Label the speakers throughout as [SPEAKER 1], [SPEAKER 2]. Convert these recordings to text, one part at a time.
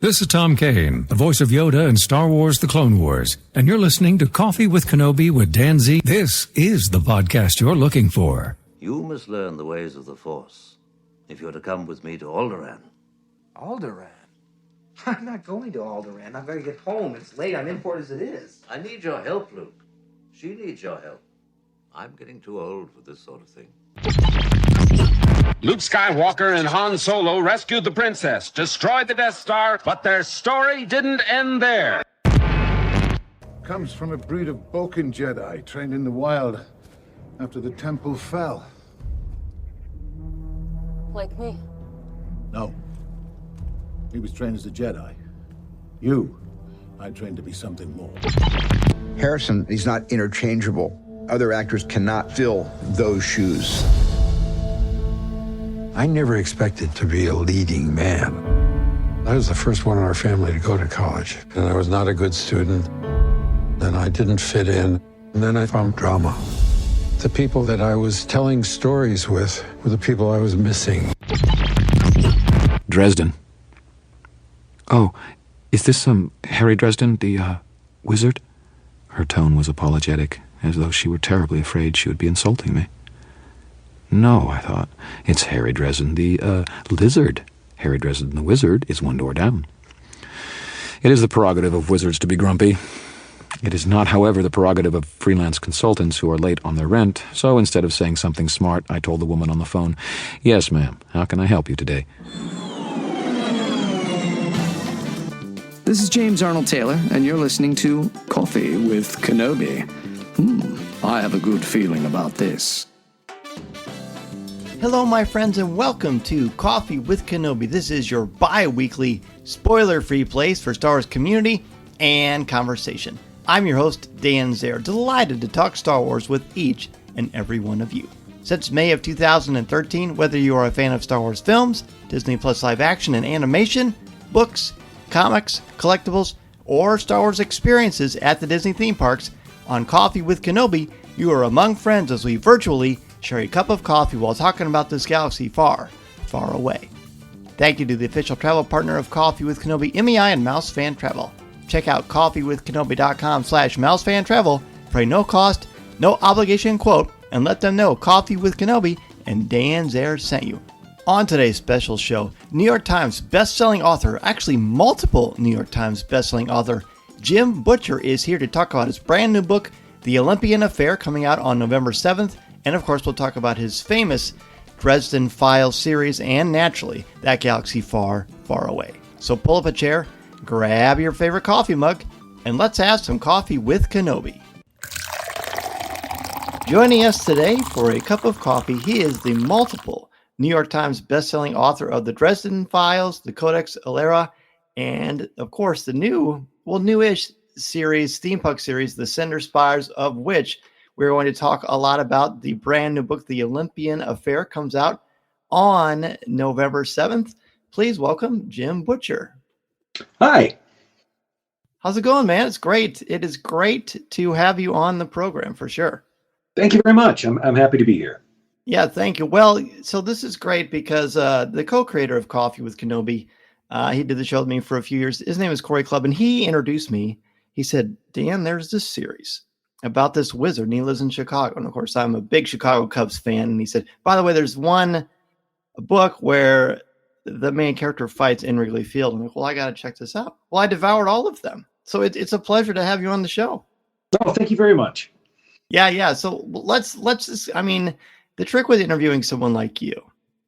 [SPEAKER 1] This is Tom Kane, the voice of Yoda in Star Wars The Clone Wars, and you're listening to Coffee with Kenobi with Dan Z. This is the podcast you're looking for.
[SPEAKER 2] You must learn the ways of the Force if you're to come with me to Alderaan.
[SPEAKER 3] Alderaan? I'm not going to Alderaan. I've got to get home. It's late. I'm in port as it is.
[SPEAKER 2] I need your help, Luke. She needs your help. I'm getting too old for this sort of thing.
[SPEAKER 4] Luke Skywalker and Han Solo rescued the princess, destroyed the Death Star, but their story didn't end there.
[SPEAKER 5] Comes from a breed of Boken Jedi trained in the wild after the temple fell.
[SPEAKER 6] Like me?
[SPEAKER 5] No. He was trained as a Jedi. You, I trained to be something more.
[SPEAKER 7] Harrison, he's not interchangeable. Other actors cannot fill those shoes.
[SPEAKER 8] I never expected to be a leading man. I was the first one in our family to go to college, and I was not a good student, and I didn't fit in. And then I found drama. The people that I was telling stories with were the people I was missing.
[SPEAKER 9] Dresden. Oh, is this Harry Dresden, the wizard? Her tone was apologetic, as though she were terribly afraid she would be insulting me. No, I thought, it's Harry Dresden, the lizard. Harry Dresden, the wizard, is one door down. It is the prerogative of wizards to be grumpy. It is not, however, the prerogative of freelance consultants who are late on their rent, so instead of saying something smart, I told the woman on the phone, "Yes, ma'am, how can I help you today?"
[SPEAKER 10] This is James Arnold Taylor, and you're listening to Coffee with Kenobi. I have a good feeling about this.
[SPEAKER 3] Hello, my friends, and welcome to Coffee with Kenobi. This is your bi-weekly, spoiler-free place for Star Wars community and conversation. I'm your host, Dan Zare, delighted to talk Star Wars with each and every one of you. Since May of 2013, whether you are a fan of Star Wars films, Disney Plus live action and animation, books, comics, collectibles, or Star Wars experiences at the Disney theme parks, on Coffee with Kenobi, you are among friends as we virtually share a cup of coffee while talking about this galaxy far, far away. Thank you to the official travel partner of Coffee with Kenobi, MEI and Mouse Fan Travel. Check out coffeewithkenobi.com/mousefantravel for a no-cost, no-obligation quote, and let them know Coffee with Kenobi and Dan Zare sent you. On today's special show, New York Times best-selling author, actually multiple New York Times best-selling author, Jim Butcher is here to talk about his brand new book, The Olympian Affair, coming out on November 7th. And of course, we'll talk about his famous Dresden Files series and, naturally, that galaxy far, far away. So pull up a chair, grab your favorite coffee mug, and let's have some coffee with Kenobi. Joining us today for a cup of coffee, he is the multiple New York Times bestselling author of the Dresden Files, the Codex Alera, and, of course, the newish series, steampunk series, the Cinder Spires, of which we're going to talk a lot about. The brand new book, The Olympian Affair, comes out on November 7th. Please welcome Jim Butcher.
[SPEAKER 11] Hi.
[SPEAKER 3] How's it going, man? It's great. It is great to have you on the program, for sure.
[SPEAKER 11] Thank you very much. I'm happy to be here.
[SPEAKER 3] Yeah, thank you. Well, so this is great because the co-creator of Coffee with Kenobi, he did the show with me for a few years. His name is Corey Clubb, and he introduced me. He said, Dan, there's this series about this wizard, and he lives in Chicago. And of course, I'm a big Chicago Cubs fan. And he said, by the way, there's a book where the main character fights in Wrigley Field. I'm like, well, I got to check this out. Well, I devoured all of them. So it's a pleasure to have you on the show.
[SPEAKER 11] Oh, thank you very much.
[SPEAKER 3] Yeah. So let's just, the trick with interviewing someone like you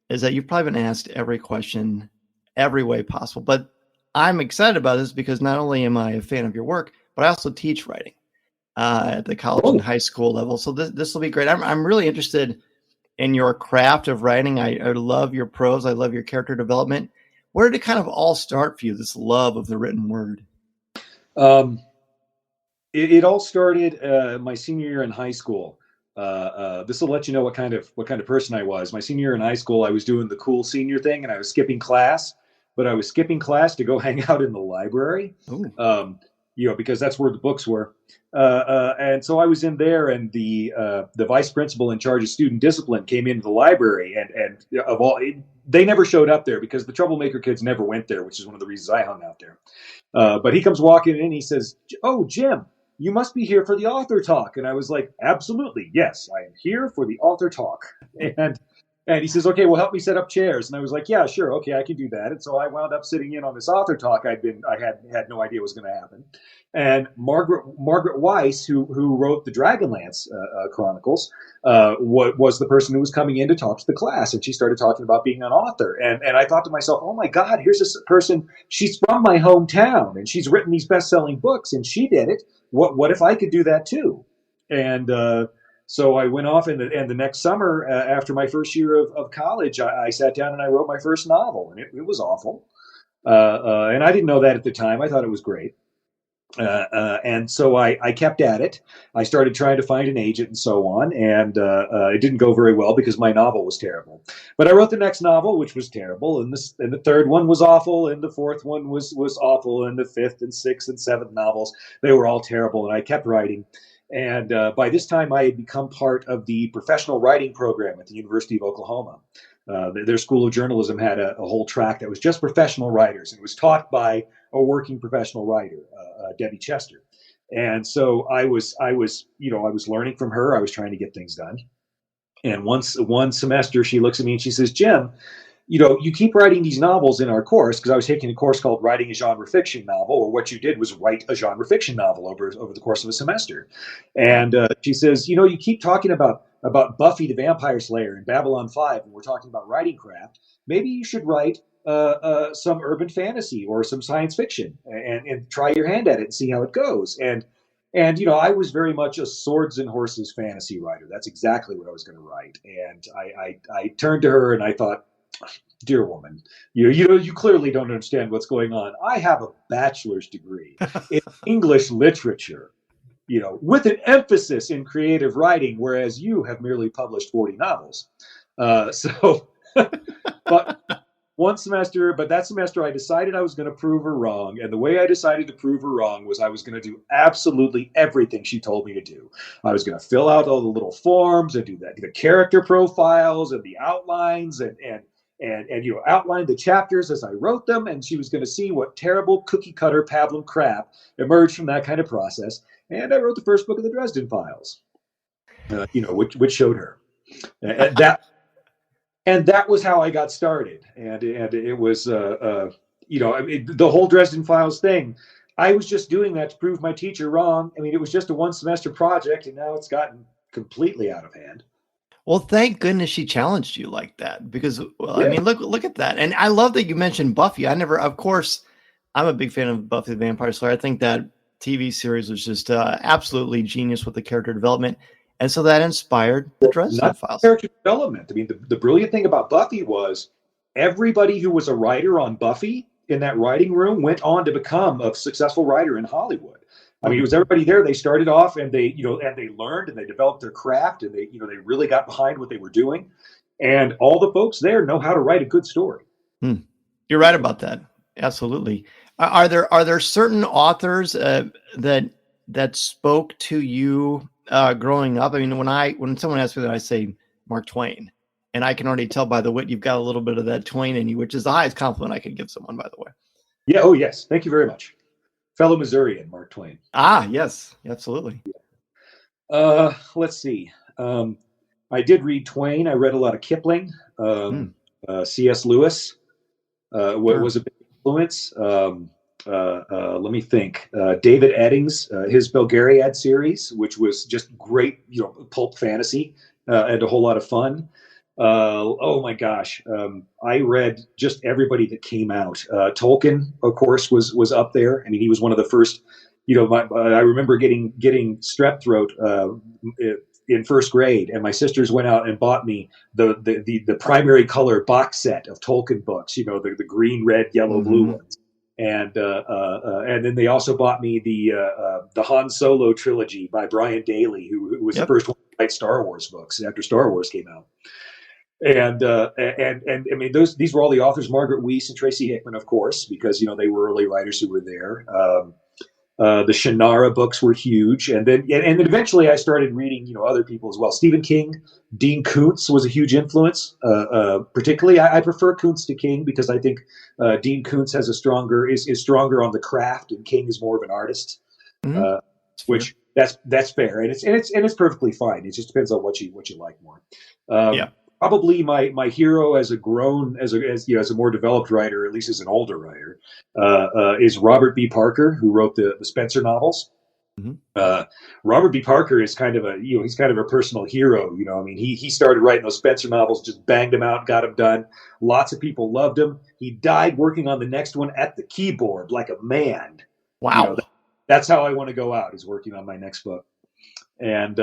[SPEAKER 3] is that you've probably been asked every question every way possible. But I'm excited about this because not only am I a fan of your work, but I also teach writing at the college and high school level. So this will be great. I'm really interested in your craft of writing. I love your prose. I love your character development. Where did it kind of all start for you, this love of the written word?
[SPEAKER 11] It all started my senior year in high school. This will let you know what kind of person I was. My senior year in high school, I was doing the cool senior thing, and I was skipping class. But I was skipping class to go hang out in the library. because that's where the books were. And so I was in there, and the vice principal in charge of student discipline came into the library, and they never showed up there because the troublemaker kids never went there, which is one of the reasons I hung out there. But he comes walking in, and he says, "Oh, Jim, you must be here for the author talk." And I was like, "Absolutely, yes, I am here for the author talk." And he says, "Okay, well, help me set up chairs." And I was like, "Yeah, sure, okay, I can do that." And so I wound up sitting in on this author talk. I had no idea what was going to happen. And Margaret Weiss, who wrote the Dragonlance Chronicles, was the person who was coming in to talk to the class, and she started talking about being an author. And I thought to myself, "Oh my God, here's this person. She's from my hometown, and she's written these best-selling books, and she did it. What if I could do that too?" And so I went off, and the next summer, after my first year of college, I sat down and I wrote my first novel, and it was awful. And I didn't know that at the time. I thought it was great. And so I kept at it. I started trying to find an agent and so on, and it didn't go very well because my novel was terrible. But I wrote the next novel, which was terrible, and the third one was awful, and the fourth one was awful, and the fifth and sixth and seventh novels, they were all terrible, and I kept writing. And by this time, I had become part of the professional writing program at the University of Oklahoma. Their School of Journalism had a whole track that was just professional writers. It was taught by a working professional writer, Debbie Chester. And so I was learning from her. I was trying to get things done. And one semester, she looks at me and she says, "Jim, you keep writing these novels in our course," because I was taking a course called Writing a Genre Fiction Novel, or what you did was write a genre fiction novel over the course of a semester. And she says, "You keep talking about Buffy the Vampire Slayer and Babylon 5, and we're talking about writing craft. Maybe you should write some urban fantasy or some science fiction and try your hand at it and see how it goes." And I was very much a swords and horses fantasy writer. That's exactly what I was going to write. And I turned to her and I thought, "Dear woman, you clearly don't understand what's going on. I have a bachelor's degree in English literature, with an emphasis in creative writing, whereas you have merely published 40 novels. But that semester I decided I was going to prove her wrong. And the way I decided to prove her wrong was I was going to do absolutely everything she told me to do. I was going to fill out all the little forms and do the character profiles and the outlines and outline the chapters as I wrote them. And she was going to see what terrible cookie cutter pablum crap emerged from that kind of process. And I wrote the first book of the Dresden Files, which showed her. And that was how I got started. And it was, the whole Dresden Files thing, I was just doing that to prove my teacher wrong. I mean, it was just a one semester project, and now it's gotten completely out of hand.
[SPEAKER 3] Well, thank goodness she challenged you like that, because, I mean, look at that. And I love that you mentioned Buffy. Of course, I'm a big fan of Buffy the Vampire Slayer. I think that TV series was just absolutely genius with the character development. And so that inspired the Dresden Files.
[SPEAKER 11] Character development. I mean, the brilliant thing about Buffy was everybody who was a writer on Buffy in that writing room went on to become a successful writer in Hollywood. I mean, it was everybody there. They started off and they learned and they developed their craft and they really got behind what they were doing. And all the folks there know how to write a good story.
[SPEAKER 3] You're right about that. Absolutely. Are there certain authors that spoke to you growing up? I mean, when someone asks me that, I say Mark Twain, and I can already tell by the wit you've got a little bit of that Twain in you, which is the highest compliment I could give someone, by the way.
[SPEAKER 11] Yeah. Oh, yes. Thank you very much. Fellow Missourian, Mark Twain.
[SPEAKER 3] Ah, yes, absolutely.
[SPEAKER 11] Let's see. I did read Twain. I read a lot of Kipling. C.S. Lewis was a big influence. Let me think. David Eddings, his Belgariad series, which was just great, pulp fantasy and a whole lot of fun. Oh my gosh. I read just everybody that came out. Tolkien, of course, was up there. I mean, he was one of the first, I remember getting strep throat, in first grade, and my sisters went out and bought me the primary color box set of Tolkien books, the green, red, yellow, blue ones. And then they also bought me the Han Solo trilogy by Brian Daley, who was the first one to write Star Wars books after Star Wars came out. And I mean, these were all the authors, Margaret Weiss and Tracy Hickman, of course, because, they were early writers who were there. The Shannara books were huge, and then eventually I started reading other people as well. Stephen King, Dean Koontz was a huge influence. Particularly, I prefer Koontz to King because I think Dean Koontz has is stronger on the craft, and King is more of an artist. Which that's fair, and it's perfectly fine. It just depends on what you like more. Probably my hero as a more developed writer, at least as an older writer, is Robert B. Parker, who wrote the Spencer novels. Robert B. Parker is kind of he's kind of a personal hero. I mean, he started writing those Spencer novels, just banged them out, got them done. Lots of people loved him. He died working on the next one at the keyboard like a man.
[SPEAKER 3] Wow.
[SPEAKER 11] That's how I want to go out, is working on my next book. And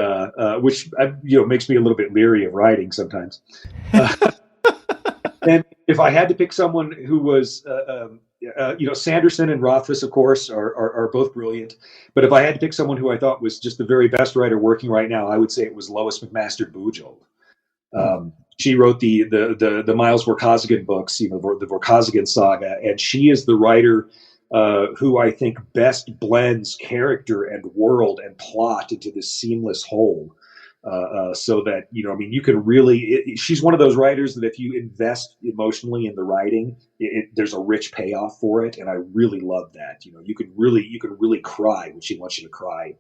[SPEAKER 11] which makes me a little bit leery of writing sometimes. And if I had to pick someone who was, Sanderson and Rothfuss, of course, are both brilliant. But if I had to pick someone who I thought was just the very best writer working right now, I would say it was Lois McMaster Bujold. She wrote the Miles Vorkosigan books, the Vorkosigan saga, and she is the writer who I think best blends character and world and plot into this seamless whole. So that, you can really, she's one of those writers that if you invest emotionally in the writing, there's a rich payoff for it. And I really love that. You can really cry when she wants you to cry.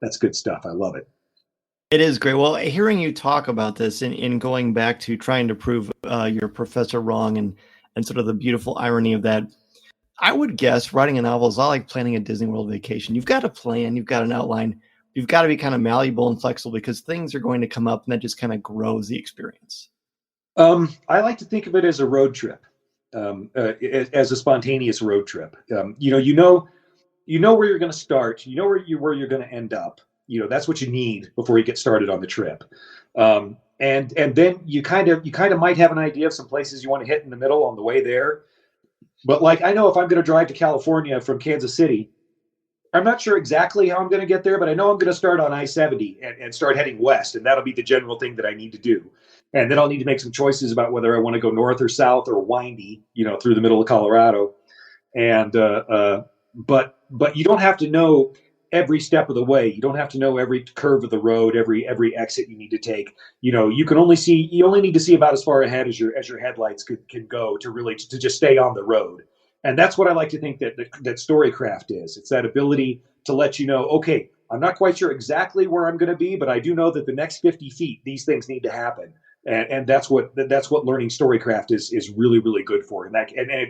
[SPEAKER 11] That's good stuff. I love it.
[SPEAKER 3] It is great. Well, hearing you talk about this and going back to trying to prove your professor wrong and sort of the beautiful irony of that, I would guess writing a novel is a lot like planning a Disney World vacation. You've got a plan, you've got an outline, you've got to be kind of malleable and flexible because things are going to come up and that just kind of grows the experience.
[SPEAKER 11] I like to think of it as a road trip, as a spontaneous road trip. You know where you're going to start, you know where you're going to end up. That's what you need before you get started on the trip. And then you kind of might have an idea of some places you want to hit in the middle on the way there. But I know if I'm going to drive to California from Kansas City, I'm not sure exactly how I'm going to get there, but I know I'm going to start on I-70 and start heading west. And that'll be the general thing that I need to do. And then I'll need to make some choices about whether I want to go north or south or windy, through the middle of Colorado. And, but you don't have to know every step of the way. You don't have to know every curve of the road, every exit you need to take. You only need to see about as far ahead as your headlights can go to just stay on the road. And that's what I like to think that storycraft is. It's that ability to let you know, okay, I'm not quite sure exactly where I'm going to be, but I do know that the next 50 feet, these things need to happen. And that's what learning storycraft is really, really good for. And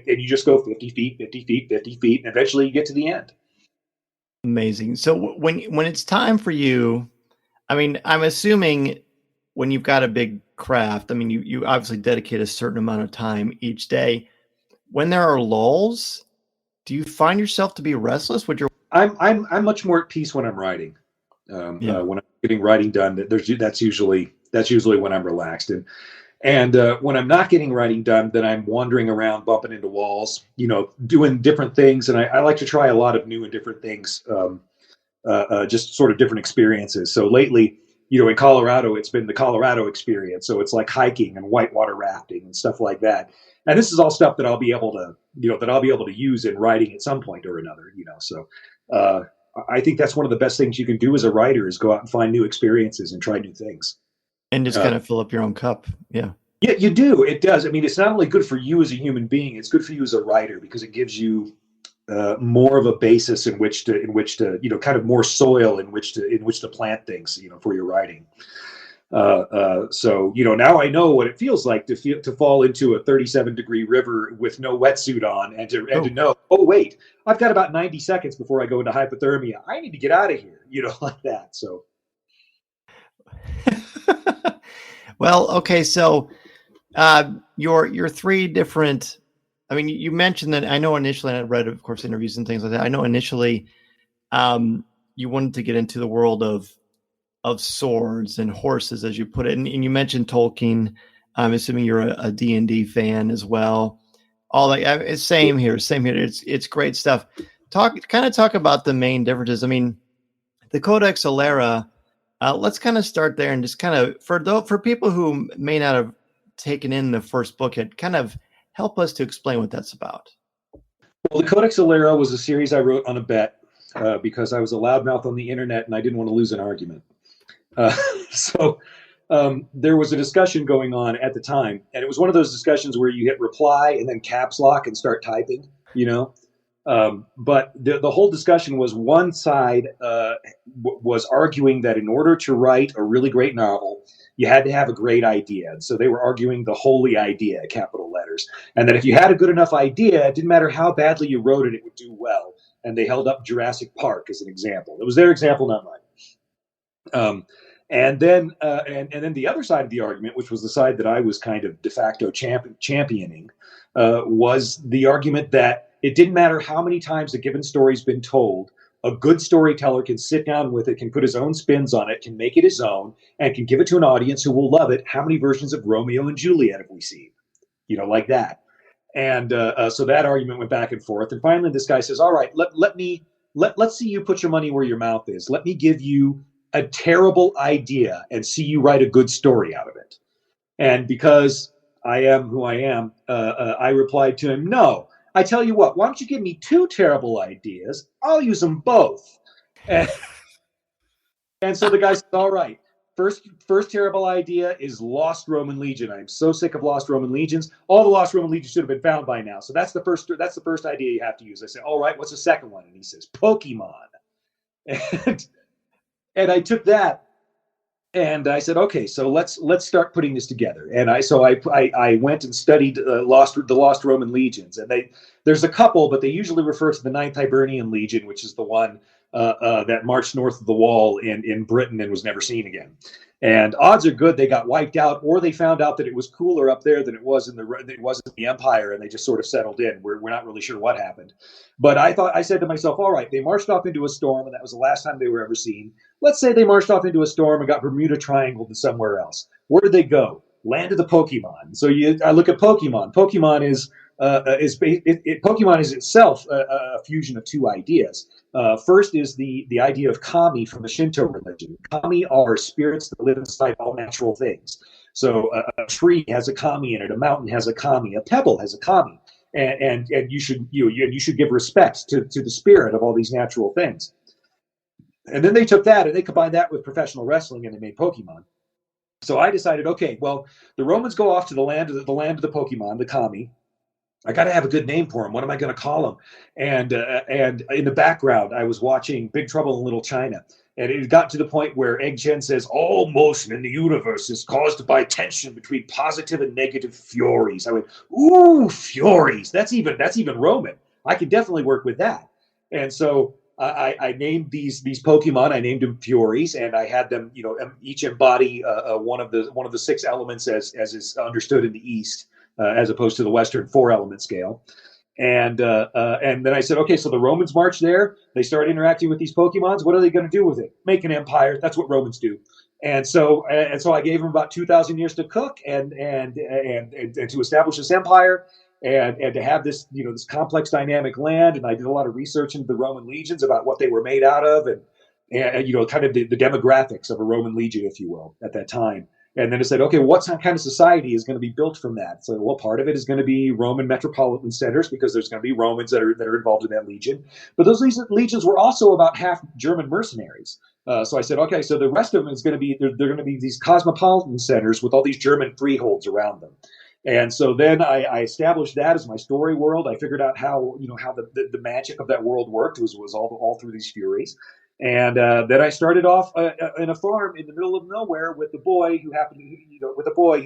[SPEAKER 11] you just go 50 feet, 50 feet, 50 feet, and eventually you get to the end.
[SPEAKER 3] Amazing. So when it's time for you, I mean, I'm assuming when you've got a big craft, I mean, you obviously dedicate a certain amount of time each day. When there are lulls, do you find yourself to be restless?
[SPEAKER 11] I'm much more at peace when I'm writing. When I'm getting writing done, that's usually when I'm relaxed. And when I'm not getting writing done, then I'm wandering around, bumping into walls, doing different things. And I like to try a lot of new and different things, just sort of different experiences. So lately, in Colorado, it's been the Colorado experience. So it's like hiking and whitewater rafting and stuff like that. And this is all stuff that I'll be able to use in writing at some point or another. So I think that's one of the best things you can do as a writer is go out and find new experiences and try new things.
[SPEAKER 3] And just kind of fill up your own cup. Yeah.
[SPEAKER 11] Yeah, you do. It does. I mean, it's not only good for you as a human being, it's good for you as a writer because it gives you more of a basis in which to kind of more soil in which to plant things, for your writing. So now I know what it feels like to fall into a 37-degree river with no wetsuit on and to know, oh wait, I've got about 90 seconds before I go into hypothermia. I need to get out of here, like that. So.
[SPEAKER 3] Well, okay. So, your three different, I mean, you mentioned that I know initially, and I read, of course, interviews and things like that. I know initially, you wanted to get into the world of swords and horses, as you put it. And you mentioned Tolkien. I'm assuming you're a D&D fan as well. All that, it's same here. It's great stuff. Talk about the main differences. I mean, the Codex Alera, let's kind of start there and just kind of, for people who may not have taken in the first book yet, kind of help us to explain what that's about.
[SPEAKER 11] Well, the Codex Alera was a series I wrote on a bet because I was a loudmouth on the internet and I didn't want to lose an argument. So there was a discussion going on at the time, and it was one of those discussions where you hit reply and then caps lock and start typing, you know. But the whole discussion was one side was arguing that in order to write a really great novel, you had to have a great idea. And so they were arguing the holy idea, capital letters, and that if you had a good enough idea, it didn't matter how badly you wrote it, it would do well. And they held up Jurassic Park as an example. It was their example, not mine. And then the other side of the argument, which was the side that I was kind of de facto championing, was the argument that it didn't matter how many times a given story's been told. A good storyteller can sit down with it, can put his own spins on it, can make it his own, and can give it to an audience who will love it. How many versions of Romeo and Juliet have we seen? You know, like that. And so that argument went back and forth. And finally, this guy says, all right, let's see you put your money where your mouth is. Let me give you a terrible idea and see you write a good story out of it. And because I am who I am, I replied to him, no. I tell you what, why don't you give me 2 terrible ideas? I'll use them both. And so the guy said, all right, first terrible idea is Lost Roman Legion. I'm so sick of Lost Roman Legions. All the Lost Roman Legions should have been found by now. So that's the first idea you have to use. I said, all right, what's the second one? And he says, Pokemon. And I took that and I said, okay, so let's start putting this together. And I went and studied the Lost Roman Legions. And there's a couple, but they usually refer to the 9th Hibernian Legion, which is the one that marched north of the wall in Britain and was never seen again. And odds are good they got wiped out, or they found out that it was cooler up there than it was in the Empire, and they just sort of settled in. We're not really sure what happened. But I said to myself, all right, they marched off into a storm, and that was the last time they were ever seen. Let's say they marched off into a storm and got Bermuda Triangled to somewhere else. Where did they go? Land of the Pokemon. So I look at Pokemon. Pokemon is itself a fusion of 2 ideas. First is the idea of kami from the Shinto religion. Kami are spirits that live inside all natural things. So a tree has a kami in it, a mountain has a kami, a pebble has a kami, and you should give respect to the spirit of all these natural things. And then they took that and they combined that with professional wrestling and they made Pokemon. So I decided, okay, well, the Romans go off to the land of the Pokemon, the kami. I got to have a good name for them. What am I going to call them? And in the background, I was watching Big Trouble in Little China. And it got to the point where Egg Chen says, all motion in the universe is caused by tension between positive and negative furies. I went, ooh, furies. That's even Roman. I could definitely work with that. And so I named these Pokemon. I named them Furies, and I had them, each embody one of the 6 elements as is understood in the East. As opposed to the Western 4-element scale. And then I said, okay, so the Romans march there. They start interacting with these Pokemons. What are they going to do with it? Make an empire. That's what Romans do. And so I gave them about 2,000 years to cook and to establish this empire and to have this, this complex dynamic land. And I did a lot of research into the Roman legions about what they were made out of and kind of the demographics of a Roman legion, if you will, at that time. And then it said, okay, what kind of society is going to be built from that? So, well, part of it is going to be Roman metropolitan centers because there's going to be Romans that are involved in that legion. But those legions were also about half German mercenaries. So I said, okay, so the rest of them is going to be, they're going to be these cosmopolitan centers with all these German freeholds around them. And so then I established that as my story world. I figured out how the magic of that world worked was all through these Furies. And then I started off in a farm in the middle of nowhere with the boy who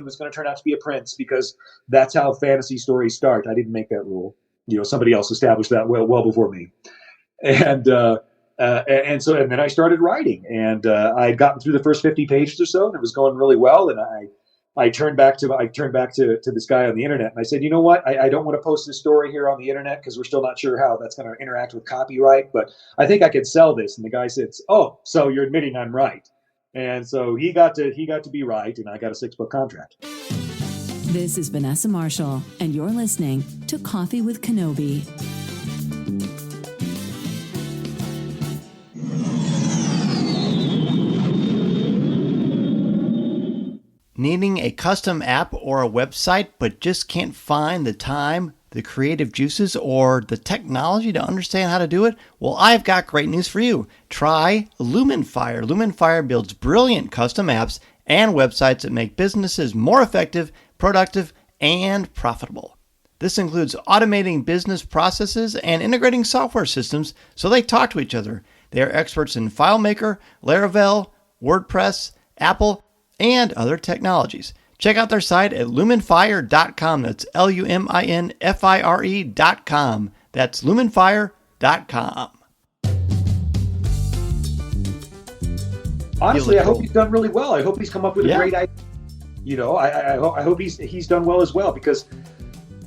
[SPEAKER 11] was going to turn out to be a prince, because that's how fantasy stories start. I didn't make that rule. Somebody else established that well before me. And then I started writing, and I'd gotten through the first 50 pages or so, and it was going really well. And I turned back to this guy on the internet, and I said, you know what? I don't want to post this story here on the internet because we're still not sure how that's going to interact with copyright, but I think I could sell this. And the guy said, oh, so you're admitting I'm right. And so he got to be right, and I got a 6-book contract.
[SPEAKER 6] This is Vanessa Marshall, and you're listening to Coffee with Kenobi.
[SPEAKER 3] Needing a custom app or a website but just can't find the time, the creative juices or the technology to understand how to do it? Well, I've got great news for you. Try Lumenfire. Lumenfire builds brilliant custom apps and websites that make businesses more effective, productive, and profitable. This includes automating business processes and integrating software systems so they talk to each other. They are experts in FileMaker, Laravel, WordPress, Apple, and other technologies. Check out their site at lumenfire.com. That's luminfire.com. That's lumenfire.com.
[SPEAKER 11] Honestly, I hope he's done really well. I hope he's come up with a great idea. You know, I hope he's done well as well, because,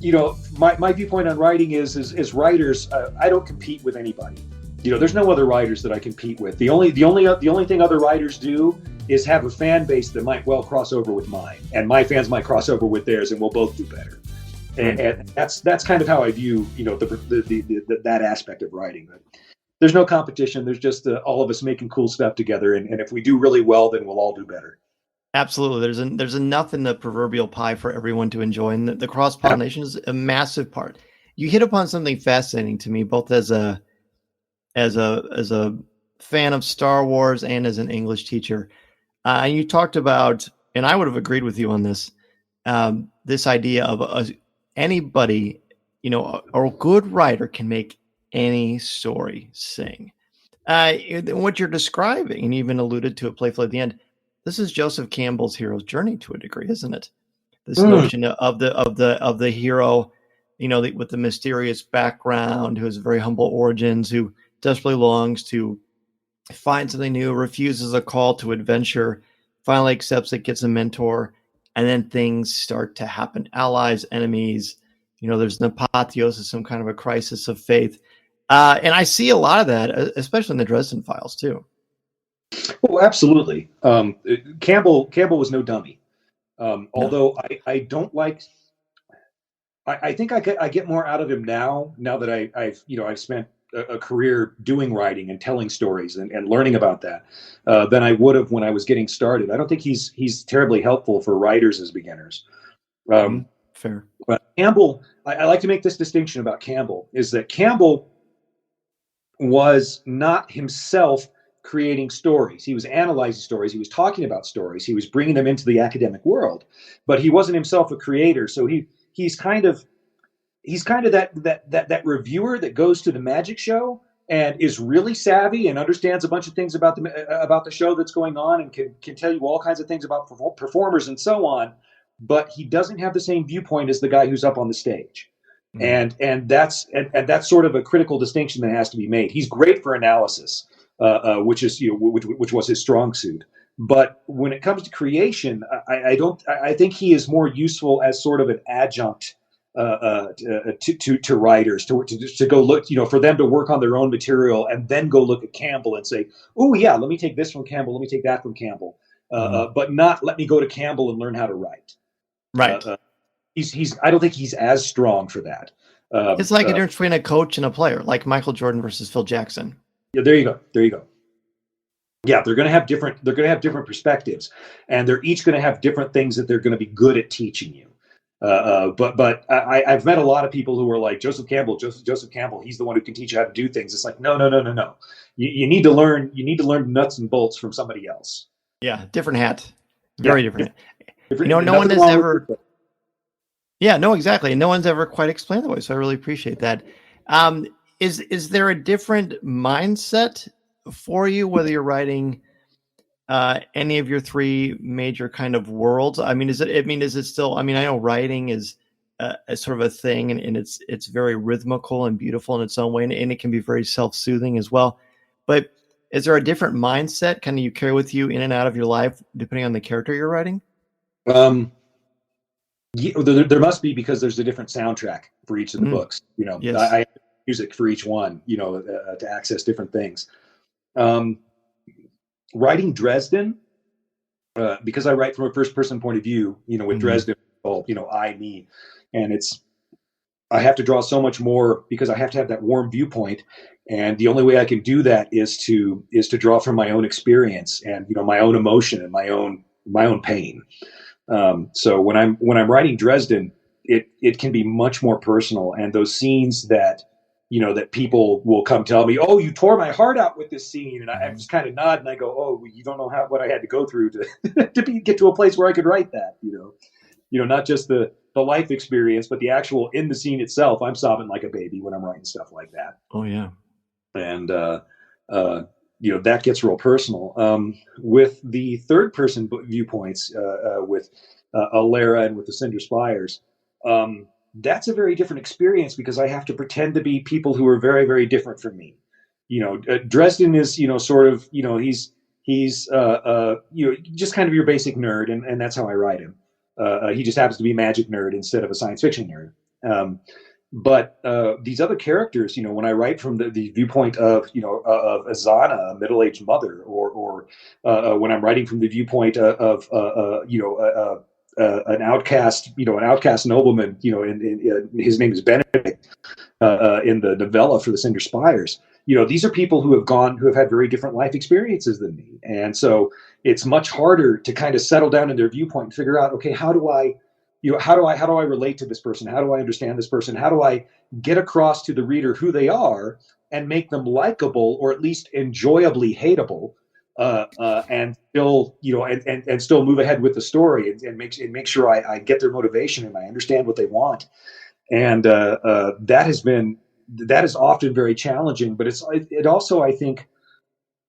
[SPEAKER 11] you know, my viewpoint on writing is writers. I don't compete with anybody. You know, there's no other writers that I compete with. The only thing other writers do is have a fan base that might well cross over with mine, and my fans might cross over with theirs, and we'll both do better. And that's kind of how I view, you know, that aspect of writing. But there's no competition. There's just all of us making cool stuff together, and if we do really well, then we'll all do better.
[SPEAKER 3] Absolutely. There's enough in the proverbial pie for everyone to enjoy, and the cross-pollination is a massive part. You hit upon something fascinating to me, both as a fan of Star Wars and as an English teacher. You talked about, and I would have agreed with you on this, this idea of anybody, you know, a good writer can make any story sing. What you're describing, and you even alluded to it playfully at the end, this is Joseph Campbell's hero's journey to a degree, isn't it? This notion of the hero, you know, with the mysterious background, who has very humble origins, who desperately longs to find something new, refuses a call to adventure, finally accepts it, gets a mentor, and then things start to happen. Allies, enemies, you know, there's an apotheosis, some kind of a crisis of faith. And I see a lot of that, especially in the Dresden Files too.
[SPEAKER 11] Oh, absolutely. Campbell was no dummy. Although I don't like, I think I get more out of him now that I've spent a career doing writing and telling stories and learning about that than I would have when I was getting started. I don't think he's terribly helpful for writers as beginners.
[SPEAKER 3] Fair.
[SPEAKER 11] But Campbell, I like to make this distinction about Campbell, is that Campbell was not himself creating stories. He was analyzing stories. He was talking about stories. He was bringing them into the academic world, but he wasn't himself a creator. So he's kind of that reviewer that goes to the magic show and is really savvy and understands a bunch of things about the show that's going on and can tell you all kinds of things about performers and so on, but he doesn't have the same viewpoint as the guy who's up on the stage. And that's sort of a critical distinction that has to be made. He's great for analysis, which is, you know, which was his strong suit. But when it comes to creation, I think he is more useful as sort of an adjunct to writers to go look, you know, for them to work on their own material and then go look at Campbell and say, oh yeah, let me take this from Campbell, let me take that from Campbell, but not let me go to Campbell and learn how to write.
[SPEAKER 3] Right.
[SPEAKER 11] I don't think he's as strong for that.
[SPEAKER 3] It's like a difference between a coach and a player, like Michael Jordan versus Phil Jackson.
[SPEAKER 11] Yeah, there you go. Yeah, they're going to have different perspectives, and they're each going to have different things that they're going to be good at teaching you. But I've met a lot of people who are like Joseph Campbell. He's the one who can teach you how to do things. It's like no. You need to learn nuts and bolts from somebody else.
[SPEAKER 3] Yeah, different hat. Very different.
[SPEAKER 11] You
[SPEAKER 3] know, no one has ever. Yeah, no, exactly. No one's ever quite explained that way. So I really appreciate that. Is there a different mindset for you, whether you're writing any of your three major kind of worlds? I mean, is it still, I know writing is a sort of a thing, and it's very rhythmical and beautiful in its own way, and it can be very self-soothing as well. But is there a different mindset kind of you carry with you in and out of your life, depending on the character you're writing?
[SPEAKER 11] Yeah, there must be, because there's a different soundtrack for each of the books. You know,
[SPEAKER 3] yes.
[SPEAKER 11] I have music for each one, you know, to access different things. Writing Dresden, because I write from a first person point of view, you know, with Dresden, you know, I, me, and I have to draw so much more because I have to have that warm viewpoint. And the only way I can do that is to draw from my own experience and, you know, my own emotion and my own pain. So when I'm writing Dresden, it can be much more personal. And those scenes that, that people will come tell me, "Oh, you tore my heart out with this scene," and I just kind of nod and I go, "Oh, you don't know what I had to go through to get to a place where I could write that." Not just the life experience, but the actual in the scene itself. I'm sobbing like a baby when I'm writing stuff like that.
[SPEAKER 3] Oh yeah,
[SPEAKER 11] and that gets real personal. With the third person viewpoints, with Alera and with the Cinder Spires. That's a very different experience because I have to pretend to be people who are very, very different from me. Dresden is, sort of, he's just kind of your basic nerd, and that's how I write him. He just happens to be a magic nerd instead of a science fiction nerd. But these other characters, when I write from the viewpoint of Azana, a middle-aged mother, or when I'm writing from the viewpoint of an outcast nobleman, in his name is Benedict, in the novella for the Cinder Spires. These are people who have had very different life experiences than me, and so it's much harder to kind of settle down in their viewpoint and figure out, okay, how do I relate to this person? How do I understand this person? How do I get across to the reader who they are and make them likable or at least enjoyably hateable? And still, and still move ahead with the story and make sure I get their motivation and I understand what they want. And that is often very challenging, but it also, I think,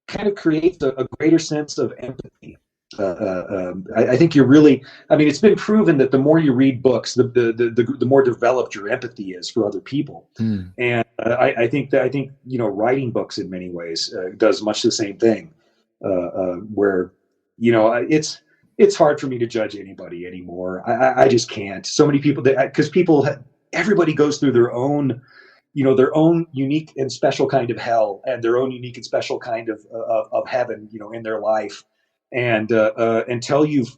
[SPEAKER 11] kind of creates a greater sense of empathy. I think it's been proven that the more you read books, the more developed your empathy is for other people. And I think writing books in many ways does much the same thing. Where, it's hard for me to judge anybody anymore. I just can't. So many people, because everybody goes through their own unique and special kind of hell and their own unique and special kind of heaven, in their life. And until you've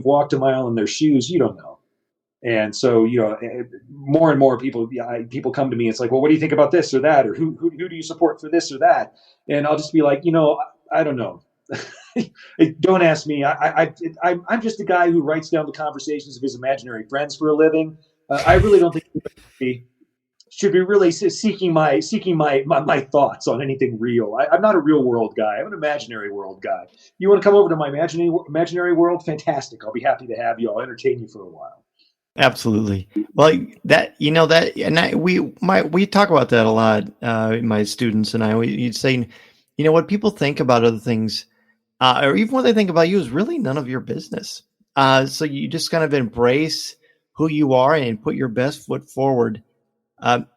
[SPEAKER 11] walked a mile in their shoes, you don't know. And so, more and more people come to me. It's like, well, what do you think about this or that? Or who do you support for this or that? And I'll just be like, I don't know. Don't ask me. I'm just a guy who writes down the conversations of his imaginary friends for a living. I really don't think he should be really seeking my thoughts on anything real. I'm not a real world guy. I'm an imaginary world guy. You want to come over to my imaginary world? Fantastic. I'll be happy to have you. I'll entertain you for a while.
[SPEAKER 3] Absolutely. Well, we talk about that a lot. My students and I, you'd say, what people think about other things, or even what they think about you, is really none of your business. So you just kind of embrace who you are and put your best foot forward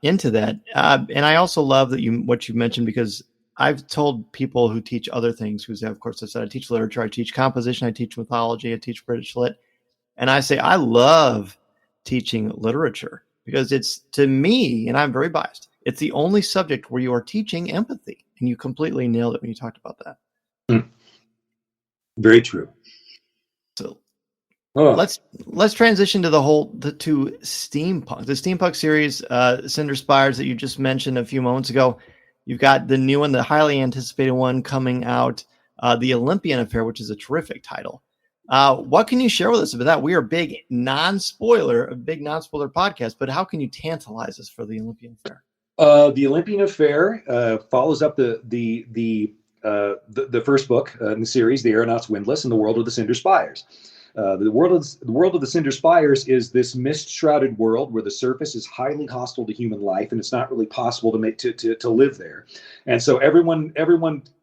[SPEAKER 3] into that. And I also love that what you mentioned, because I've told people who teach other things, because of course I said I teach literature, I teach composition, I teach mythology, I teach British Lit, and I say I love teaching literature because it's, to me, and I'm very biased, it's the only subject where you are teaching empathy, and you completely nailed it when you talked about that.
[SPEAKER 11] Very true.
[SPEAKER 3] So let's transition to to steampunk. The steampunk series, Cinder Spires, that you just mentioned a few moments ago. You've got the new one, the highly anticipated one coming out, the Olympian Affair, which is a terrific title. What can you share with us about that? We are a big non-spoiler podcast, but how can you tantalize us for the Olympian Affair?
[SPEAKER 11] The Olympian Affair follows up the first book in the series, The Aeronaut's Windlass and the World of the Cinder Spires. The world of the Cinder Spires is this mist-shrouded world where the surface is highly hostile to human life, and it's not really possible to live there. And so everyone,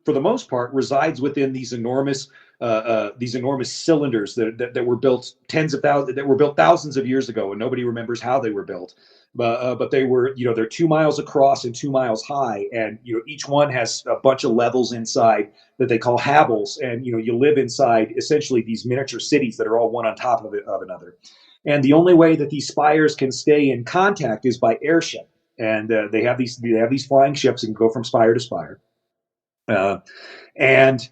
[SPEAKER 11] for the most part, resides within these enormous cylinders that were built thousands of years ago, and nobody remembers how they were built. But they were, they're 2 miles across and 2 miles high, and each one has a bunch of levels inside that they call havels, and you live inside essentially these miniature cities that are all one on top of another. And the only way that these spires can stay in contact is by airship, and they have these flying ships and go from spire to spire. And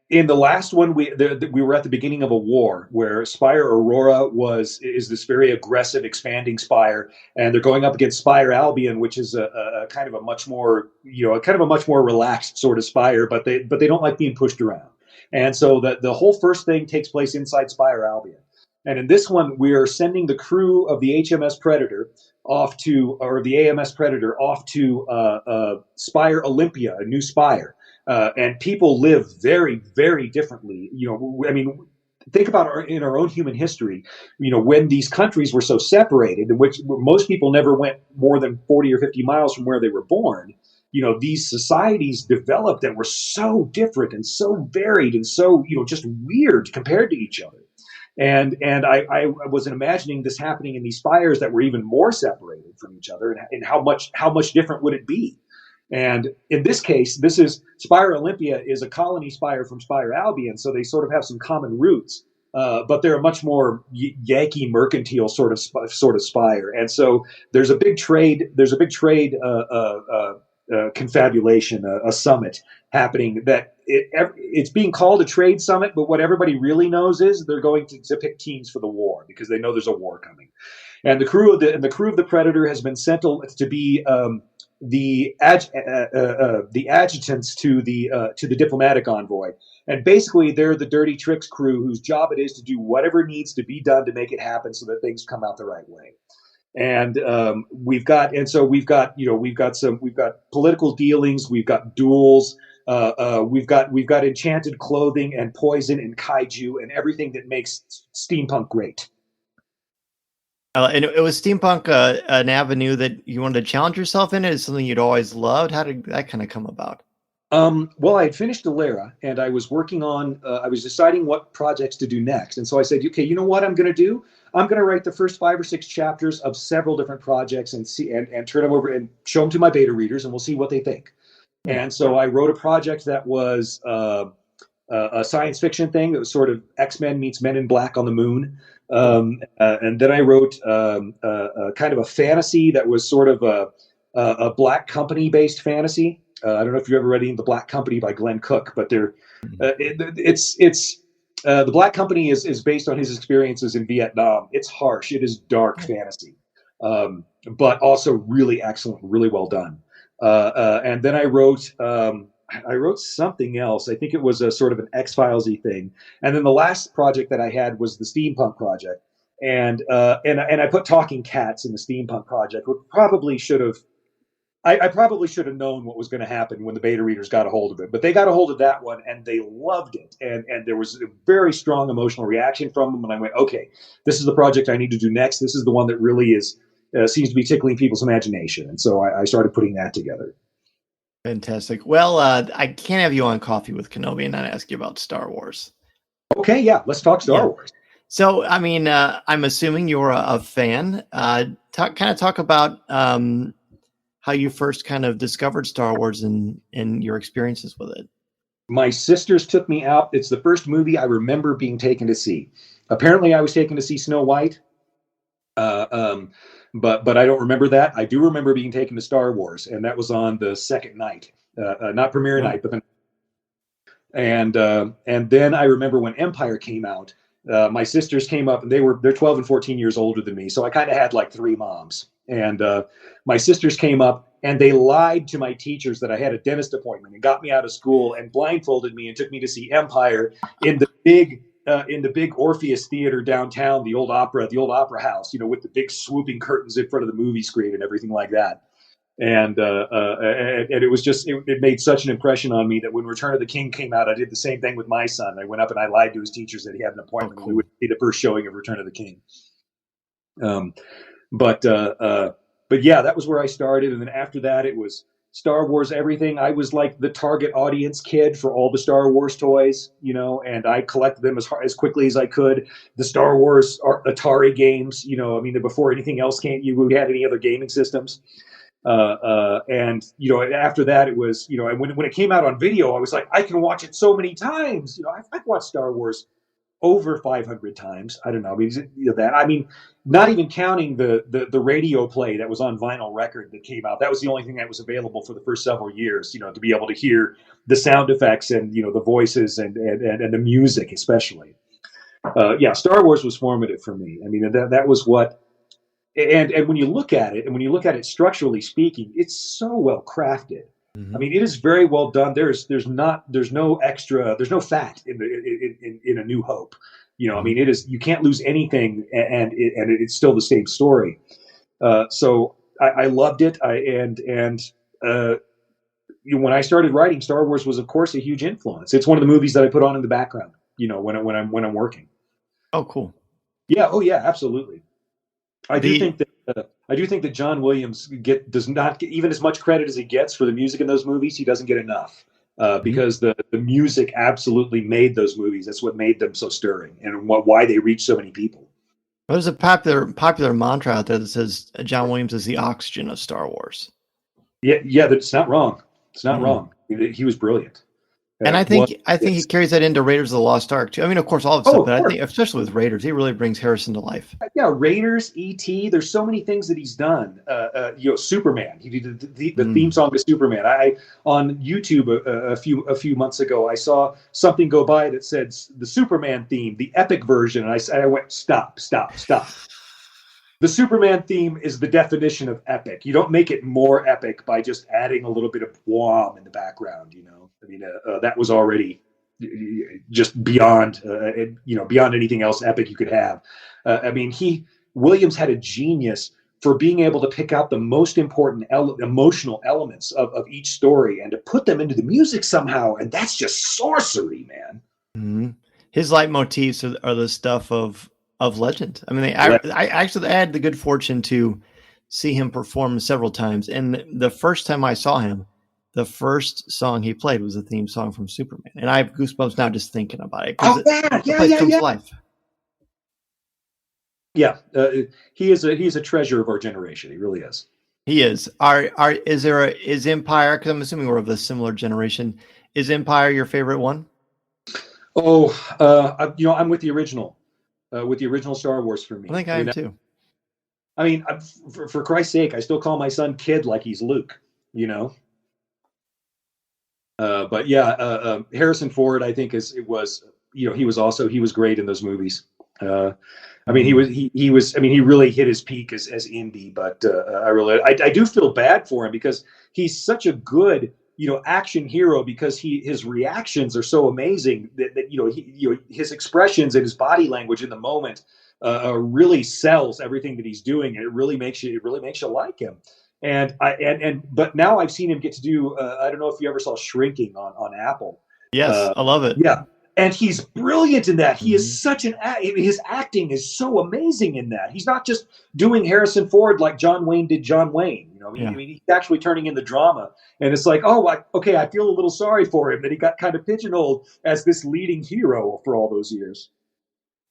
[SPEAKER 11] in the last one, we were at the beginning of a war where Spire Aurora is this very aggressive, expanding spire, and they're going up against Spire Albion, which is a kind of a much more relaxed sort of spire, but they don't like being pushed around. And so the whole first thing takes place inside Spire Albion. And in this one, we are sending the crew of the HMS Predator the AMS Predator off to Spire Olympia, a new spire. And people live very, very differently. I mean, think about in our own human history, when these countries were so separated, in which most people never went more than 40 or 50 miles from where they were born, these societies developed that were so different and so varied and so, just weird compared to each other. And I was imagining this happening in these spires that were even more separated from each other, and how much different would it be? And in this case, Spire Olympia is a colony spire from Spire Albion, so they sort of have some common roots, but they're a much more Yankee mercantile sort of spire. And so there's a big trade confabulation, a summit happening that it's being called a trade summit, but what everybody really knows is they're going to pick teams for the war because they know there's a war coming. And the crew of the Predator has been sent to be the adjutants to the diplomatic envoy, and basically they're the dirty tricks crew whose job it is to do whatever needs to be done to make it happen so that things come out the right way. And we've got political dealings, we've got duels, we've got enchanted clothing and poison and kaiju and everything that makes steampunk great.
[SPEAKER 3] And it was steampunk an avenue that you wanted to challenge yourself in? Is something you'd always loved? How did that kind of come about?
[SPEAKER 11] Well, I had finished Alera, and I was working on. I was deciding what projects to do next, and so I said, "Okay, you know what I'm going to do? I'm going to write the first 5 or 6 chapters of several different projects and see and turn them over and show them to my beta readers, and we'll see what they think." And so I wrote a project that was a science fiction thing that was sort of X-Men meets Men in Black on the moon. And then I wrote kind of a fantasy that was sort of a Black Company based fantasy. I don't know if you've ever read The Black Company by Glenn Cook, but the Black Company is based on his experiences in Vietnam. It's harsh. It is dark fantasy, but also really excellent, really well done. And then I wrote something else. I think it was a sort of an X-Files-y thing. And then the last project that I had was the steampunk project. And I put talking cats in the steampunk project. I probably should have known what was going to happen when the beta readers got a hold of it, but they got a hold of that one and they loved it. And there was a very strong emotional reaction from them. And I went, okay, this is the project I need to do next. This is the one that really seems to be tickling people's imagination. And so I started putting that together.
[SPEAKER 3] Fantastic. Well, I can't have you on Coffee with Kenobi and not ask you about Star Wars.
[SPEAKER 11] Okay, yeah, let's talk Star Wars.
[SPEAKER 3] So, I mean, I'm assuming you're a fan. Talk about how you first kind of discovered Star Wars and your experiences with it.
[SPEAKER 11] My sisters took me out. It's the first movie I remember being taken to see. Apparently, I was taken to see Snow White. But I don't remember that. I do remember being taken to Star Wars, and that was on the second night, not premiere night, but and then I remember when Empire came out. My sisters came up, and they're 12 and 14 years older than me, so I kind of had like 3 moms. And my sisters came up, and they lied to my teachers that I had a dentist appointment and got me out of school and blindfolded me and took me to see Empire in the big Orpheus Theater downtown, the old opera house, with the big swooping curtains in front of the movie screen and everything like that. And it was just, it made such an impression on me that when Return of the King came out, I did the same thing with my son. I went up and I lied to his teachers that he had an appointment. We would see the first showing of Return of the King. But yeah, that was where I started. And then after that, it was Star Wars everything. I was like the target audience kid for all the Star Wars toys, and I collected them as quickly as I could. The Star Wars Atari games, before anything else came, we had any other gaming systems. And after that, it was, when it came out on video, I was like, I can watch it so many times. I've watched Star Wars over 500 times. I don't know. Not even counting the radio play that was on vinyl record that came out. That was the only thing that was available for the first several years, to be able to hear the sound effects and, the voices and the music, especially. Star Wars was formative for me. I mean, that was what, and when you look at it structurally speaking, it's so well crafted. I mean, it is very well done. There's no fat in A New Hope. You know, I mean, you can't lose anything, and it's still the same story. So I loved it. When I started writing, Star Wars was, of course, a huge influence. It's one of the movies that I put on in the background, you know, when I'm working.
[SPEAKER 3] Oh, cool.
[SPEAKER 11] Yeah. Oh, yeah. Absolutely. I do think that John Williams does not get even as much credit as he gets for the music in those movies. He doesn't get enough because the music absolutely made those movies. That's what made them so stirring and why they reach so many people.
[SPEAKER 3] There's a popular mantra out there that says John Williams is the oxygen of Star Wars.
[SPEAKER 11] Yeah, that's not wrong. It's not wrong. He was brilliant.
[SPEAKER 3] And I think he carries that into Raiders of the Lost Ark too. I mean, of course, all of stuff, but I think especially with Raiders, he really brings Harrison to life.
[SPEAKER 11] Yeah, Raiders, E.T. There's so many things that he's done. Superman. He did the theme song to Superman. On YouTube a few months ago, I saw something go by that said the Superman theme, the epic version, and I went, stop. The Superman theme is the definition of epic. You don't make it more epic by just adding a little bit of wham in the background. You know, I mean, that was already just beyond, beyond anything else epic you could have. I mean, Williams had a genius for being able to pick out the most important emotional elements of each story and to put them into the music somehow. And that's just sorcery, man.
[SPEAKER 3] Mm-hmm. His leitmotifs are the stuff of legend. I mean, I actually had the good fortune to see him perform several times. And the first time I saw him, the first song he played was the theme song from Superman. And I have goosebumps now just thinking about it.
[SPEAKER 11] Oh, yeah.
[SPEAKER 3] Comes to life.
[SPEAKER 11] Yeah. He's a treasure of our generation. He really is.
[SPEAKER 3] He is. Is Empire, because I'm assuming we're of a similar generation, is Empire your favorite one?
[SPEAKER 11] Oh, I'm with the original. With the original Star Wars for me.
[SPEAKER 3] I think I am too.
[SPEAKER 11] I mean, for Christ's sake, I still call my son Kid like he's Luke, you know? But yeah, Harrison Ford, I think he was great in those movies. I mean, he really hit his peak as Indy, but I do feel bad for him because he's such a good, action hero because his reactions are so amazing that his expressions and his body language in the moment really sells everything that he's doing, and it really makes you like him. But now I've seen him get to do I don't know if you ever saw Shrinking on Apple.
[SPEAKER 3] Yes, I love it.
[SPEAKER 11] Yeah. And he's brilliant in that. He is his acting is so amazing in that. He's not just doing Harrison Ford like John Wayne did John Wayne. I mean, he's actually turning in the drama. And it's like, I feel a little sorry for him that he got kind of pigeonholed as this leading hero for all those years.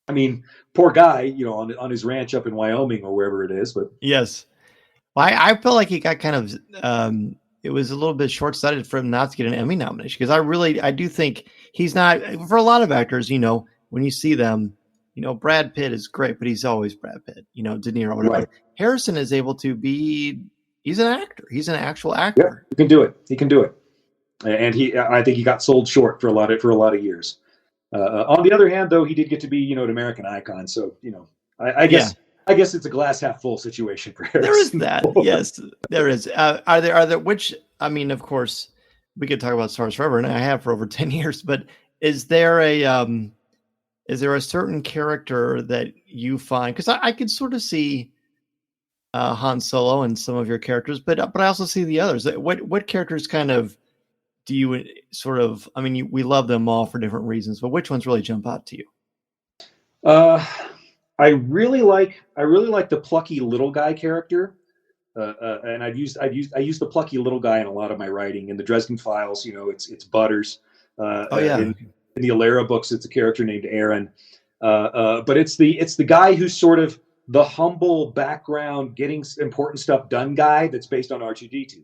[SPEAKER 11] I mean, poor guy, on his ranch up in Wyoming or wherever it is. But
[SPEAKER 3] yes. Well, I felt like he got kind of it was a little bit short-sighted for him not to get an Emmy nomination because I do think he's not, for a lot of actors, when you see them, Brad Pitt is great, but he's always Brad Pitt, De Niro, whatever.
[SPEAKER 11] Right.
[SPEAKER 3] Harrison is able to he's an actor. He's an actual actor.
[SPEAKER 11] Yeah, he can do it. And I think he got sold short for a lot of years. On the other hand, though, he did get to be, an American icon. So, I guess. Yeah. I guess it's a glass half full situation for Harrison.
[SPEAKER 3] There is that. Yes, there is. Are there, which, I mean, of course, we could talk about Star Wars forever, and I have for over 10 years, but is there a certain character that you find, because I could sort of see Han Solo and some of your characters, but I also see the others. What characters kind of do you sort of, I mean, we love them all for different reasons, but which ones really jump out to you?
[SPEAKER 11] I really like the plucky little guy character, and I use the plucky little guy in a lot of my writing. In the Dresden Files, it's Butters. In the Alera books, it's a character named Aaron. But it's the guy who's sort of the humble background, getting important stuff done guy that's based on R2-D2.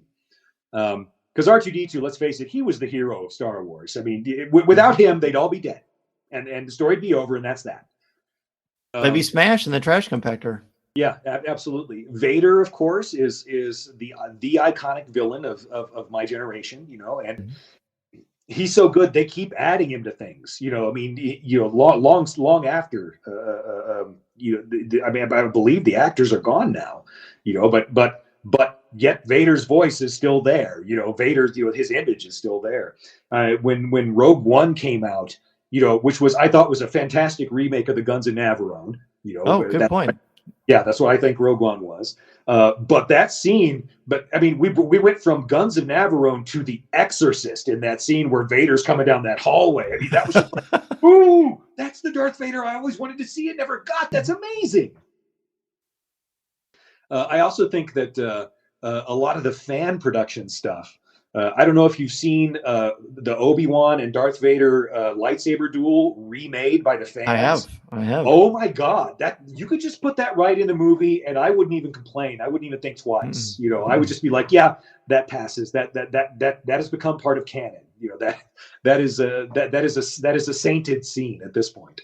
[SPEAKER 11] Because R2-D2, let's face it, he was the hero of Star Wars. I mean, without him, they'd all be dead, and the story'd be over, and that's that.
[SPEAKER 3] They'd be smashed in the trash compactor.
[SPEAKER 11] Yeah, absolutely. Vader, of course, is the iconic villain of my generation, and he's so good they keep adding him to things. I mean, long after. I believe the actors are gone now. But yet Vader's voice is still there. Vader's, his image is still there. When Rogue One came out, which I thought was a fantastic remake of the Guns of Navarone.
[SPEAKER 3] Good point.
[SPEAKER 11] Yeah, that's what I think Rogue One was. But that scene, we went from Guns of Navarone to The Exorcist in that scene where Vader's coming down that hallway. That was just like, ooh, that's the Darth Vader I always wanted to see and never got. That's amazing. I also think that a lot of the fan production stuff, I don't know if you've seen the Obi-Wan and Darth Vader lightsaber duel remade by the fans.
[SPEAKER 3] I have.
[SPEAKER 11] Oh my God, that you could just put that right in the movie, and I wouldn't even complain. I wouldn't even think twice. I would just be like, yeah, that passes. That has become part of canon. That is a sainted scene at this point.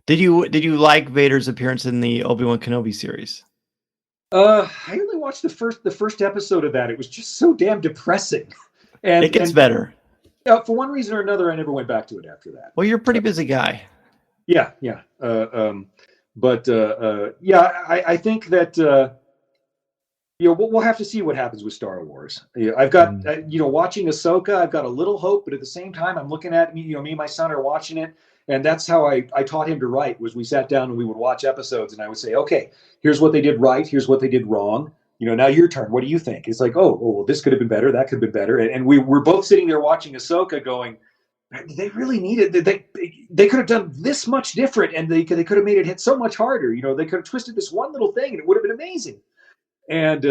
[SPEAKER 3] Did you like Vader's appearance in the Obi-Wan Kenobi series?
[SPEAKER 11] I only watched the first episode of that. It was just so damn depressing. And
[SPEAKER 3] it gets better.
[SPEAKER 11] For one reason or another, I never went back to it after that.
[SPEAKER 3] Well, you're a pretty busy guy.
[SPEAKER 11] Yeah. I think that we'll have to see what happens with Star Wars. I've got watching Ahsoka, I've got a little hope, but at the same time, I'm looking at me and my son are watching it. And that's how I taught him to write, was we sat down and we would watch episodes and I would say, okay, here's what they did right. Here's what they did wrong. Now your turn. What do you think? It's like, well, this could have been better. That could have been better. And we're both sitting there watching Ahsoka going, they really needed, they could have done this much different. And they could have made it hit so much harder. They could have twisted this one little thing and it would have been amazing. And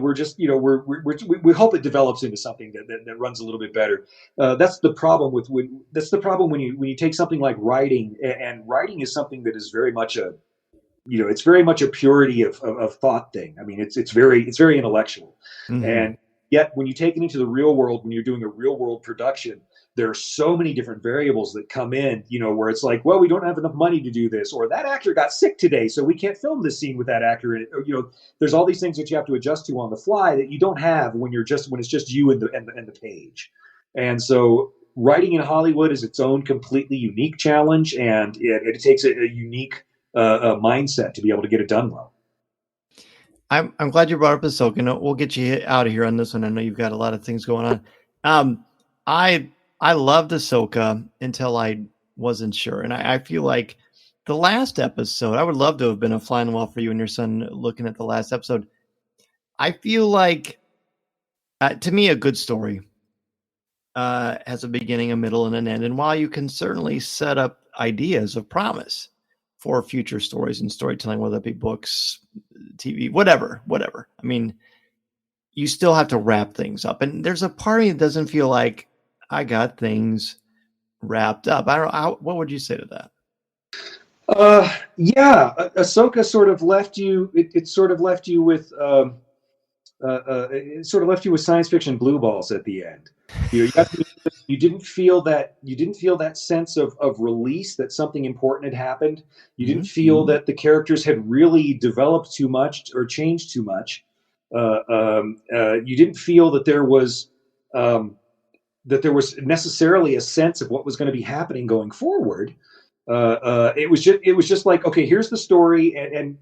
[SPEAKER 11] we're just, we hope it develops into something that runs a little bit better. That's the problem when you take something like writing, and writing is something that is very much it's very much a purity of thought thing. It's very intellectual. Mm-hmm. And yet when you take it into the real world, when you're doing a real world production, there are so many different variables that come in, where it's like, well, we don't have enough money to do this, or that actor got sick today, so we can't film this scene with that actor. There's all these things that you have to adjust to on the fly that you don't have when it's just you and the page. And so writing in Hollywood is its own completely unique challenge, and it takes a unique mindset to be able to get it done well.
[SPEAKER 3] I'm glad you brought up Ahsoka. We'll get you out of here on this one. I know you've got a lot of things going on. I loved Ahsoka until I wasn't sure. And I feel like the last episode, I would love to have been a fly on the wall for you and your son looking at the last episode. I feel like, to me, a good story has a beginning, a middle, and an end. And while you can certainly set up ideas of promise for future stories and storytelling, whether it be books, TV, whatever. You still have to wrap things up. And there's a part of me that doesn't feel like I got things wrapped up. I don't know. What would you say to that?
[SPEAKER 11] Ahsoka sort of left you. It sort of left you with. It sort of left you with science fiction blue balls at the end. You didn't feel that sense of release, that something important had happened. You didn't feel that the characters had really developed too much or changed too much. You didn't feel that there was. That there was necessarily a sense of what was going to be happening going forward. It was just like, okay, here's the story, and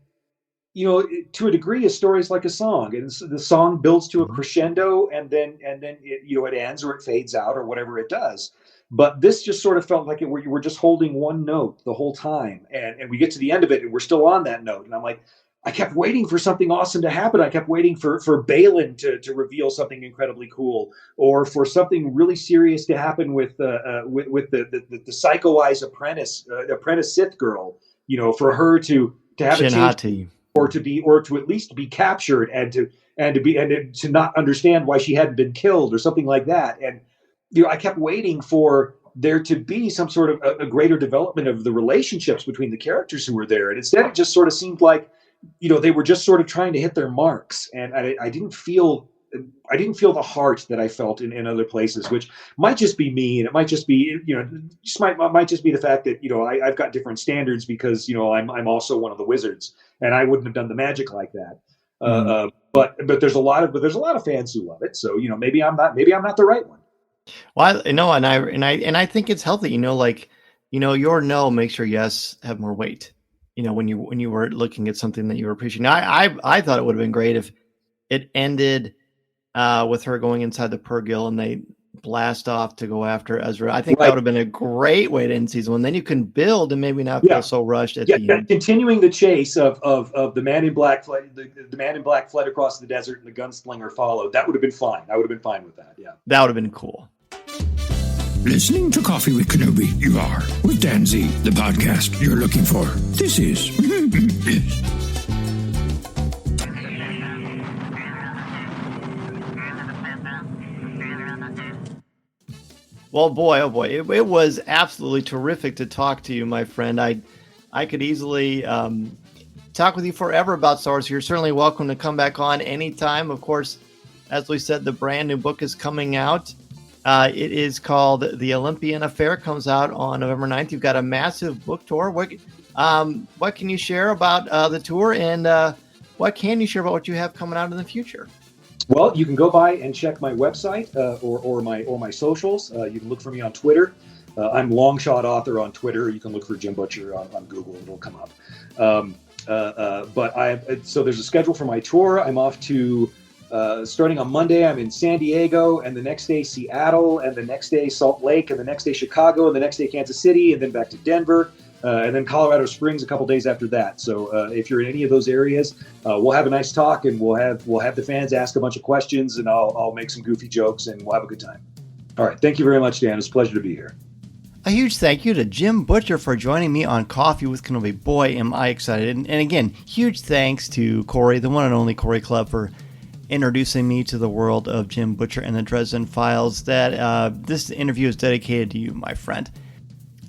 [SPEAKER 11] to a degree, a story is like a song, and the song builds to a crescendo, and then it ends or it fades out or whatever it does. But this just sort of felt like we're just holding one note the whole time, and we get to the end of it, and we're still on that note, and I'm like, I kept waiting for something awesome to happen. I kept waiting for Balin to reveal something incredibly cool, or for something really serious to happen with the Psycho Eyes apprentice Sith girl. For her to have a change, or to at least be captured, and to not understand why she hadn't been killed, or something like that. And I kept waiting for there to be some sort of a greater development of the relationships between the characters who were there, and instead it just sort of seemed like they were just sort of trying to hit their marks, and I didn't feel the heart that I felt in other places, which might just be me, and it might just be might just be the fact that I've got different standards because I'm also one of the wizards, and I wouldn't have done the magic like that. But there's a lot of fans who love it, so maybe I'm not the right one.
[SPEAKER 3] Well, and I think it's healthy. Your no makes your yes have more weight. When you were looking at something that you were appreciating. Now, I thought it would have been great if it ended with her going inside the Purrgil and they blast off to go after Ezra. I think that would have been a great way to end season 1. Then you can build and maybe not feel so rushed at the end.
[SPEAKER 11] Continuing the chase of the man in black, the man in black fled across the desert and the gunslinger followed. That would have been fine. I would have been fine with that. Yeah,
[SPEAKER 3] that would have been cool.
[SPEAKER 1] Listening to Coffee with Kenobi, you are with Dan Z, the podcast you're looking for. This is
[SPEAKER 3] Well, boy, oh boy, it was absolutely terrific to talk to you, my friend. I could easily talk with you forever about Star Wars. You're certainly welcome to come back on anytime. Of course, as we said, the brand new book is coming out. It is called The Olympian Affair. Comes out on November 9th. You've got a massive book tour. What can you share about the tour, and what can you share about what you have coming out in the future?
[SPEAKER 11] Well, you can go by and check my website or my socials. You can look for me on Twitter. I'm Longshot Author on Twitter. You can look for Jim Butcher on Google. It'll come up. So there's a schedule for my tour. I'm off to starting on Monday. I'm in San Diego, and the next day Seattle, and the next day Salt Lake, and the next day Chicago, and the next day Kansas City, and then back to Denver. And then Colorado Springs a couple days after that. So if you're in any of those areas, we'll have a nice talk, and we'll have the fans ask a bunch of questions, and I'll make some goofy jokes, and we'll have a good time. All right. Thank you very much, Dan. It's a pleasure to be here.
[SPEAKER 3] A huge thank you to Jim Butcher for joining me on Coffee with Kenobi. Boy, am I excited. And again, huge thanks to Corey, the one and only Corey Club, for introducing me to the world of Jim Butcher and the Dresden Files. That this interview is dedicated to you, my friend.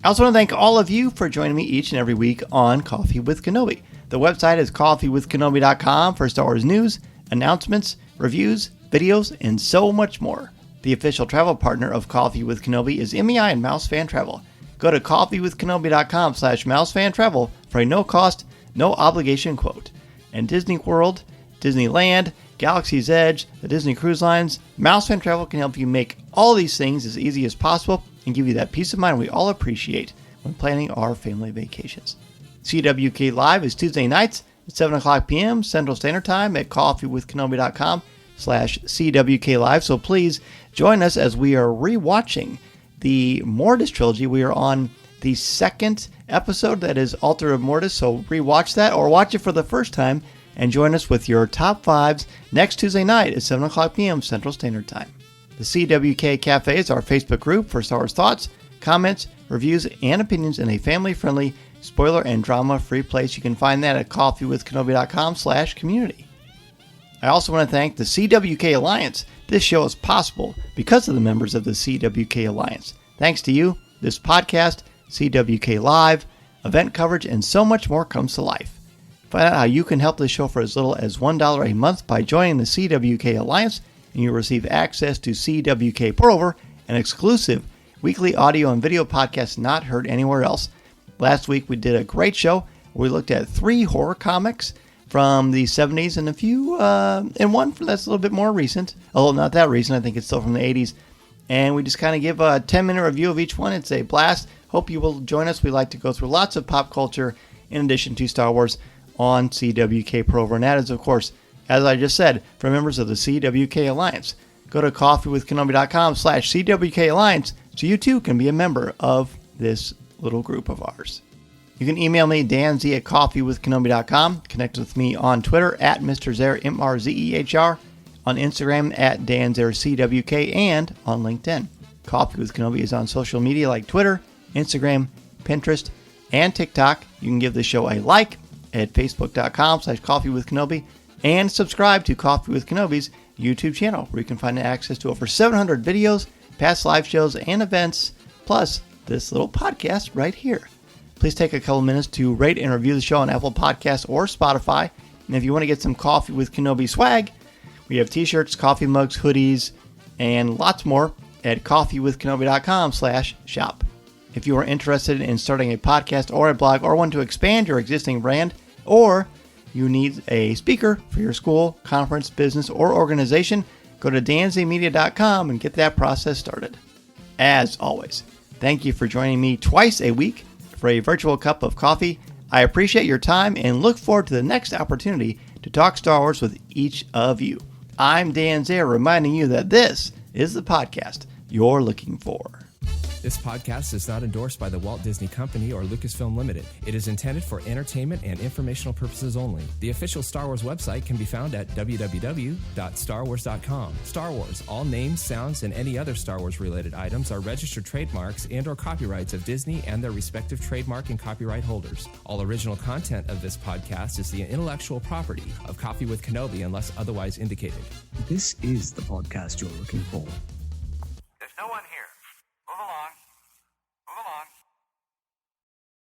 [SPEAKER 3] I also want to thank all of you for joining me each and every week on Coffee with Kenobi. The website is coffeewithkenobi.com for Star Wars news, announcements, reviews, videos, and so much more. The official travel partner of Coffee with Kenobi is MEI and Mouse Fan Travel. Go to coffeewithkenobi.com/mousefantravel for a no-cost, no-obligation quote. And Disney World, Disneyland, Galaxy's Edge, the Disney Cruise Lines, Mouse Fan Travel can help you make all these things as easy as possible and give you that peace of mind we all appreciate when planning our family vacations. CWK Live is Tuesday nights at 7 o'clock p.m. Central Standard Time at coffeewithkenobi.com/CWK Live. So please join us as we are rewatching the Mortis trilogy. We are on the second episode, that is Altar of Mortis. So rewatch that or watch it for the first time and join us with your top fives next Tuesday night at 7 o'clock p.m. Central Standard Time. The CWK Cafe is our Facebook group for Star Wars thoughts, comments, reviews, and opinions in a family-friendly, spoiler and drama-free place. You can find that at coffeewithkenobi.com/community. I also want to thank the CWK Alliance. This show is possible because of the members of the CWK Alliance. Thanks to you, this podcast, CWK Live, event coverage, and so much more comes to life. Find out how you can help this show for as little as $1 a month by joining the CWK Alliance, and you'll receive access to CWK Pour-Over, an exclusive weekly audio and video podcast not heard anywhere else. Last week we did a great show where we looked at 3 horror comics from the 70s and a few, and one that's a little bit more recent, although not that recent. I think it's still from the 80s. And we just kind of give a 10-minute review of each one. It's a blast. Hope you will join us. We like to go through lots of pop culture in addition to Star Wars on CWK Pour-Over. And that is, of course, as I just said, for members of the CWK Alliance. Go to coffeewithkenobi.com/CWK Alliance so you too can be a member of this little group of ours. You can email me, danz at coffeewithkenobi.com. Connect with me on Twitter at Mr. Zer, MRZEHR, on Instagram at danzercwk, and on LinkedIn. Coffee with Kenobi is on social media like Twitter, Instagram, Pinterest, and TikTok. You can give the show a like at facebook.com/coffeewithkenobi. And subscribe to Coffee with Kenobi's YouTube channel, where you can find access to over 700 videos, past live shows, and events, plus this little podcast right here. Please take a couple minutes to rate and review the show on Apple Podcasts or Spotify. And if you want to get some Coffee with Kenobi swag, we have t-shirts, coffee mugs, hoodies, and lots more at coffeewithkenobi.com/shop. If you are interested in starting a podcast or a blog or want to expand your existing brand, or you need a speaker for your school, conference, business, or organization, go to danzmedia.com and get that process started. As always, thank you for joining me twice a week for a virtual cup of coffee. I appreciate your time and look forward to the next opportunity to talk Star Wars with each of you. I'm Dan Zaire, reminding you that this is the podcast you're looking for.
[SPEAKER 12] This podcast is not endorsed by the Walt Disney Company or Lucasfilm Limited. It is intended for entertainment and informational purposes only. The official Star Wars website can be found at www.starwars.com. Star Wars, all names, sounds, and any other Star Wars-related items are registered trademarks and or copyrights of Disney and their respective trademark and copyright holders. All original content of this podcast is the intellectual property of Coffee with Kenobi unless otherwise indicated.
[SPEAKER 10] This is the podcast you're looking for.
[SPEAKER 13] There's no one here. Move along.